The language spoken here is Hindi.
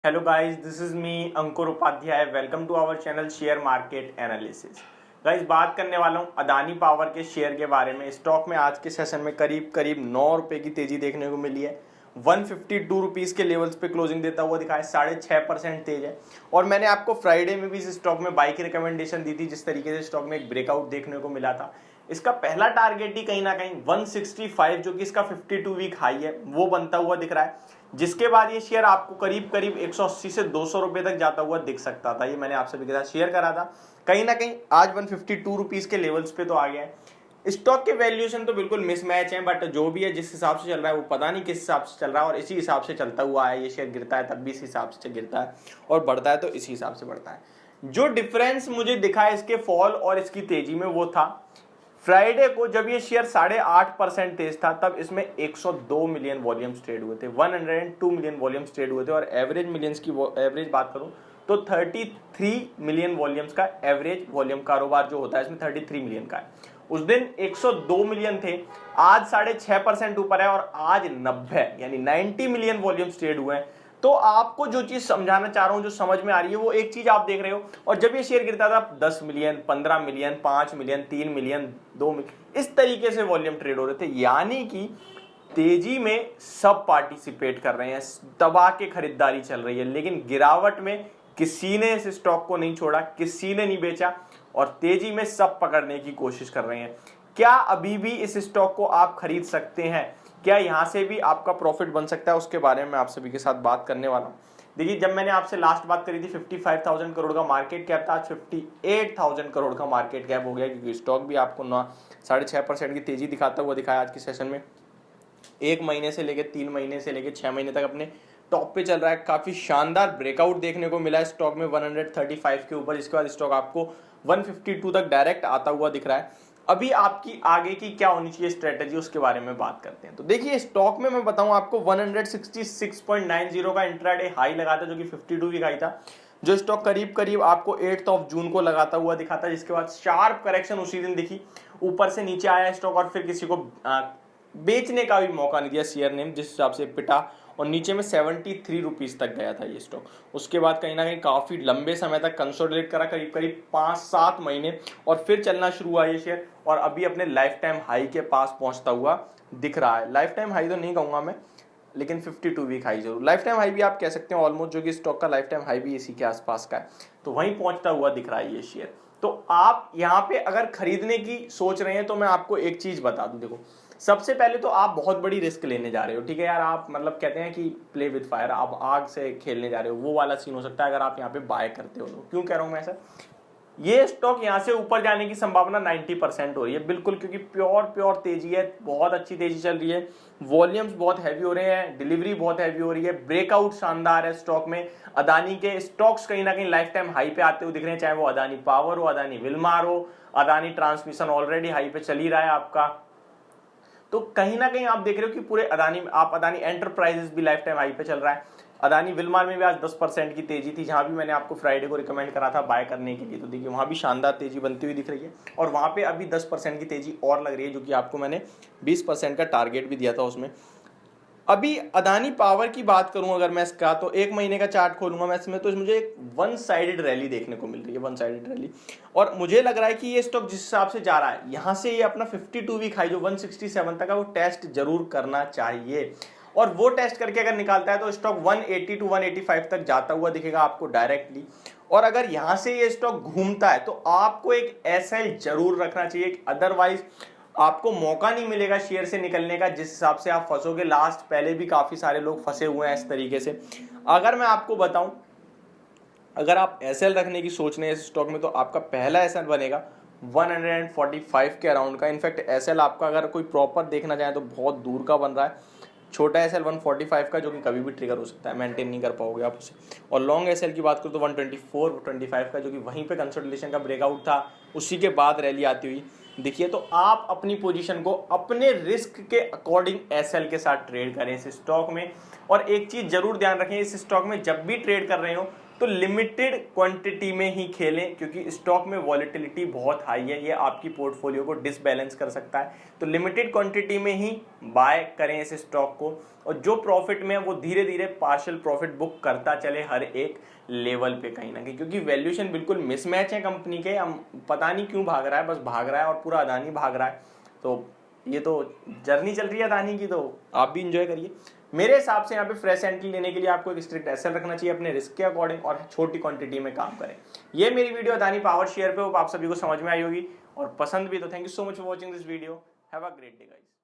Hello guys, this is me Ankur Upadhyay. Welcome to our channel share market analysis. Guys, बात करने वाला हूं अदानी पावर के शेयर के बारे में। स्टॉक में आज के सेशन में करीब करीब 9 रुपए की तेजी देखने को मिली है। 152 रुपीज के लेवल्स पे क्लोजिंग देता हुआ दिखा है। 6.5% तेज है। और मैंने आपको फ्राइडे में भी इस स्टॉक में बाई की रिकमेंडेशन दी थी, जिस तरीके से स्टॉक में एक ब्रेकआउट देखने को मिला था। इसका पहला टारगेट ही कहीं ना कहीं 165, जो कि इसका 52 वीक हाई है, वो बनता हुआ दिख रहा है। जिसके बाद ये शेयर आपको करीब करीब 180 से 200 रुपए तक जाता हुआ दिख सकता था। ये मैंने आप सभी के साथ शेयर करा था। कहीं ना कहीं आज 152 रुपीज के लेवल्स पे तो आ गया है। स्टॉक के वैल्यूएशन तो बिल्कुल मिसमैच है, बट जो भी है, जिस हिसाब से चल रहा है वो पता नहीं किस हिसाब से चल रहा है, और इसी हिसाब से चलता हुआ है। ये शेयर गिरता है तब भी इसी हिसाब से गिरता है, और बढ़ता है तो इसी हिसाब से बढ़ता है। जो डिफरेंस मुझे दिखा है इसके फॉल और इसकी तेजी में, वो था फ्राइडे को जब ये शेयर 8.5% तेज था, तब इसमें 102 मिलियन वॉल्यूम्स ट्रेड हुए थे। 102 मिलियन वॉल्यूम्स ट्रेड हुए थे, और एवरेज मिलियंस की एवरेज बात करूं तो 33 मिलियन वॉल्यूम्स का एवरेज वॉल्यूम कारोबार जो होता है, इसमें 33 मिलियन का है। उस दिन 102 मिलियन थे। आज 6.5% ऊपर है, और आज 90 यानी 90 मिलियन वॉल्यूम्स ट्रेड हुए हैं। तो आपको जो चीज समझाना चाह रहा हूं, जो समझ में आ रही है, वो एक चीज आप देख रहे हो। और जब ये शेयर गिरता था 10 million, 15 million, 5 million, 3 million, 2 million, इस तरीके से वॉल्यूम ट्रेड हो रहे थे। यानी कि तेजी में सब पार्टिसिपेट कर रहे हैं, दबा के खरीदारी चल रही है। लेकिन गिरावट में किसी ने इस स्टॉक को नहीं छोड़ा, किसी ने नहीं बेचा, और तेजी में सब पकड़ने की कोशिश कर रहे हैं। क्या अभी भी इस स्टॉक को आप खरीद सकते हैं? क्या यहां से भी आपका प्रॉफिट बन सकता है? उसके बारे में आप सभी के साथ बात करने वाला हूं। देखिए, जब मैंने आपसे लास्ट बात करी थी 55,000 करोड़ का मार्केट कैप था, आज 58,000 करोड़ का मार्केट कैप हो गया, क्योंकि स्टॉक भी आपको 6.5% की तेजी दिखाता हुआ दिखाया आज के सेशन में। 1 महीने से लेकर 3 महीने से लेकर 6 महीने तक अपने टॉप पे चल रहा है। काफी शानदार ब्रेकआउट देखने को मिला है स्टॉक में 135 के ऊपर, जिसके बाद स्टॉक आपको 152 तक डायरेक्ट आता हुआ दिख रहा है। अभी आपकी आगे की क्या होनी चाहिए स्ट्रेटेजी, उसके बारे में बात करते हैं। तो देखिए, स्टॉक में मैं बताऊं आपको 166.90 का इंट्राडे हाई लगा था, जो कि 52 वीक हाई था, जो स्टॉक करीब करीब आपको 8 जून को लगाता हुआ दिखा था। जिसके बाद शार्प करेक्शन उसी दिन दिखी, ऊपर से नीचे आया स्टॉक, और फिर किसी को बेचने का भी मौका नहीं दिया शेयर ने, जिस हिसाब से पिटा, और नीचे में 73 रुपीज तक गया था ये स्टॉक। उसके बाद कहीं ना कहीं काफी लंबे समय तक कंसोलिडेट करा, करीब करीब 5-7 महीने, और फिर चलना शुरू हुआ ये शेयर, और अभी अपने लाइफ टाइम हाई के पास पहुंचता हुआ दिख रहा है। लाइफ टाइम हाई तो नहीं कहूंगा मैं, लेकिन 52 वीक हाई जरूर, लाइफ टाइम हाई भी आप कह सकते हैं ऑलमोस्ट, जो कि स्टॉक का लाइफ टाइम हाई भी इसी के आसपास का है। तो वहीं पहुंचता हुआ दिख रहा है ये शेयर। तो आप यहाँ पे अगर खरीदने की सोच रहे हैं, तो मैं आपको एक चीज बता दूं। देखो, सबसे पहले तो आप बहुत बड़ी रिस्क लेने जा रहे हो, ठीक है यार। आप मतलब कहते हैं कि प्ले विद फायर, आप आग से खेलने जा रहे हो, वो वाला सीन हो सकता है अगर आप यहाँ पे बाय करते हो तो। क्यों कह रहा हूं मैं ऐसा? ये स्टॉक यहाँ से ऊपर जाने की संभावना 90% हो रही है, बिल्कुल, क्योंकि प्योर तेजी है, बहुत अच्छी तेजी चल रही है। वॉल्यूम्स बहुत हैवी हो रहे हैं, डिलीवरी बहुत हैवी हो रही है, ब्रेकआउट शानदार है स्टॉक में। अदानी के स्टॉक्स कहीं ना कहीं लाइफ टाइम हाई पे आते हुए दिख रहे हैं, चाहे वो अदानी पावर हो, अदानी विलमार हो, अदानी ट्रांसमिशन ऑलरेडी हाई पे चल ही रहा है आपका। तो कहीं ना कहीं आप देख रहे हो कि पूरे अदानी एंटरप्राइजेस भी लाइफ टाइम हाई पे चल रहा है। अदानी विलमार में भी आज 10% की तेजी थी, जहां भी मैंने आपको फ्राइडे को रिकमेंड करा था बाय करने के लिए। तो देखिए, वहां भी शानदार तेजी बनती हुई दिख रही है, और वहां पे अभी 10% की तेजी और लग रही है, जो कि आपको मैंने 20% का टारगेट भी दिया था उसमें। अभी अदानी पावर की बात करूं अगर मैं इसका, तो 1 महीने का चार्ट खोलूंगा मैं इसमें, तो मुझे एक वन साइडेड रैली देखने को मिल रही है, वन साइडेड रैली। और मुझे लग रहा है कि ये स्टॉक जिस हिसाब से जा रहा है, यहां से ये अपना 52 वीक हाई जो 167 तक है, वो टेस्ट जरूर करना चाहिए। और वो टेस्ट करके अगर निकालता है, तो स्टॉक 180 to 185 तक जाता हुआ दिखेगा आपको डायरेक्टली। और अगर यहां से ये स्टॉक घूमता है, तो आपको एक एसएल जरूर रखना चाहिए, अदरवाइज आपको मौका नहीं मिलेगा शेयर से निकलने का, जिस हिसाब से आप फंसोगे। लास्ट पहले भी काफी सारे लोग फंसे हुए हैं इस तरीके से। अगर मैं आपको बताऊं, अगर आप एसएल रखने की सोच रहे हैं इस स्टॉक में, तो आपका पहला एसएल बनेगा 145 के अराउंड का। इनफैक्ट एसएल आपका अगर कोई प्रॉपर देखना चाहे तो बहुत दूर का बन रहा है। छोटा एसएल 145 का, जो कि कभी भी ट्रिगर हो सकता है, मेंटेन नहीं कर पाओगे आप उसे। और लॉन्ग एसएल की बात करूं तो 124-125 का, जो कि वहीं पे कंसोलिडेशन का ब्रेकआउट था, उसी के बाद रैली आती हुई देखिए। तो आप अपनी पोजीशन को अपने रिस्क के अकॉर्डिंग एसएल के साथ ट्रेड करें इस स्टॉक में। और एक चीज जरूर ध्यान रखें, इस स्टॉक में जब भी ट्रेड कर रहे हो, तो लिमिटेड क्वांटिटी में ही खेलें, क्योंकि स्टॉक में वॉलेटिलिटी बहुत हाई है, ये आपकी पोर्टफोलियो को डिसबैलेंस कर सकता है। तो लिमिटेड क्वांटिटी में ही बाय करें इस स्टॉक को, और जो प्रॉफिट में है वो धीरे धीरे पार्शियल प्रॉफिट बुक करता चले हर एक लेवल पे कहीं ना कहीं, क्योंकि वैल्यूएशन बिल्कुल मिसमैच है कंपनी के। हम पता नहीं क्यों भाग रहा है, बस भाग रहा है और पूरा अदानी भाग रहा है। तो ये तो जर्नी चल रही है अदानी की, तो आप भी इंजॉय करिए। मेरे हिसाब से यहाँ पे फ्रेश एंट्री लेने के लिए आपको एक स्ट्रिक्ट एसएल रखना चाहिए अपने रिस्क के अकॉर्डिंग, और छोटी क्वांटिटी में काम करें। ये मेरी वीडियो अदानी पावर शेयर पे, आप सभी को समझ में आई होगी और पसंद भी। तो thank you so much for watching this video. Have a great day guys.